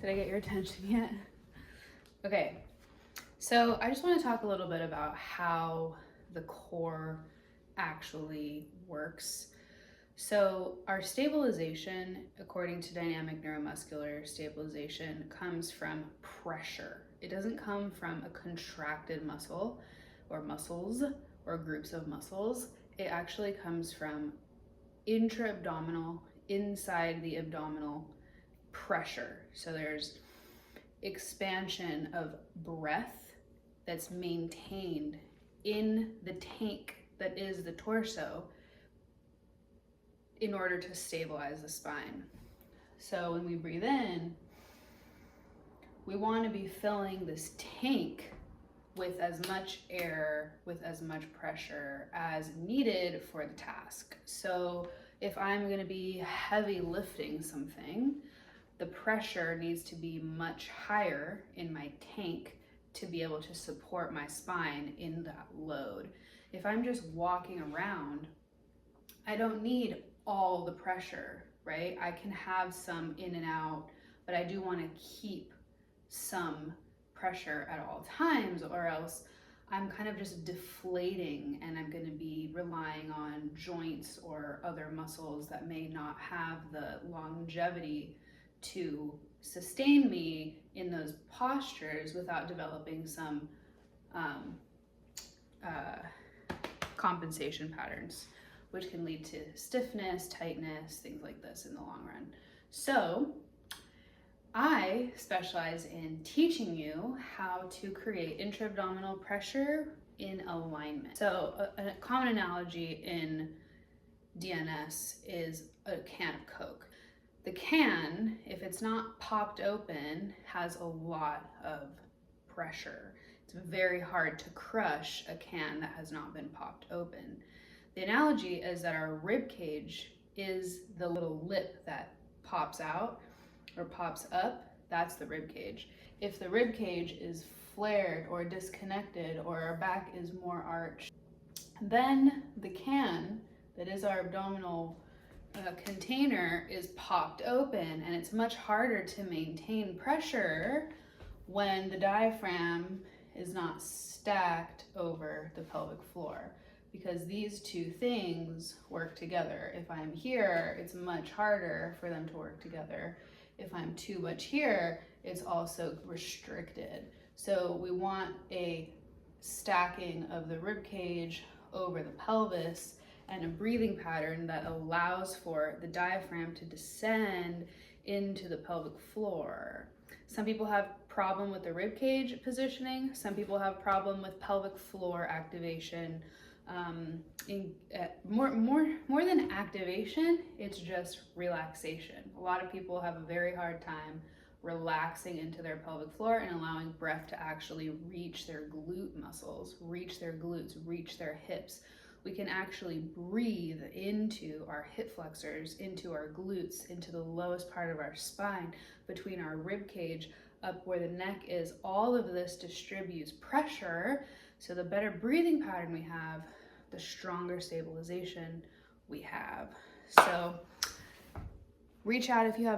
Did I get your attention yet? Okay, so I just want to talk a little bit about how the core actually works. So our stabilization, according to dynamic neuromuscular stabilization, comes from pressure. It doesn't come from a contracted muscle or muscles or groups of muscles. It actually comes from intra-abdominal, inside the abdominal pressure. So there's expansion of breath that's maintained in the tank that is the torso in order to stabilize the spine. So when we breathe in, we want to be filling this tank with as much air, with as much pressure as needed for the task. So if I'm going to be heavy lifting something, the pressure needs to be much higher in my tank to be able to support my spine in that load. If I'm just walking around, I don't need all the pressure, right? I can have some in and out, but I do want to keep some pressure at all times, or else I'm kind of just deflating and I'm going to be relying on joints or other muscles that may not have the longevity to sustain me in those postures without developing some compensation patterns, which can lead to stiffness, tightness, things like this in the long run. So I specialize in teaching you how to create intra-abdominal pressure in alignment. So a common analogy in DNS is a can of Coke. The can, if it's not popped open, has a lot of pressure. It's very hard to crush a can that has not been popped open. The analogy is that our rib cage is the little lip that pops out or pops up. That's the rib cage. If the rib cage is flared or disconnected, or our back is more arched, then the can that is our abdominal container is popped open, and it's much harder to maintain pressure when the diaphragm is not stacked over the pelvic floor, because these two things work together. If I'm here, it's much harder for them to work together. If I'm too much here, it's also restricted. So we want a stacking of the rib cage over the pelvis and a breathing pattern that allows for the diaphragm to descend into the pelvic floor. Some people have problem with the rib cage positioning. Some people have problem with pelvic floor activation. More than activation, it's just relaxation. A lot of people have a very hard time relaxing into their pelvic floor and allowing breath to actually reach their glute muscles, reach their glutes, reach their hips. We can actually breathe into our hip flexors, into our glutes, into the lowest part of our spine, between our rib cage, up where the neck is. All of this distributes pressure. So the better breathing pattern we have, the stronger stabilization we have. So reach out if you have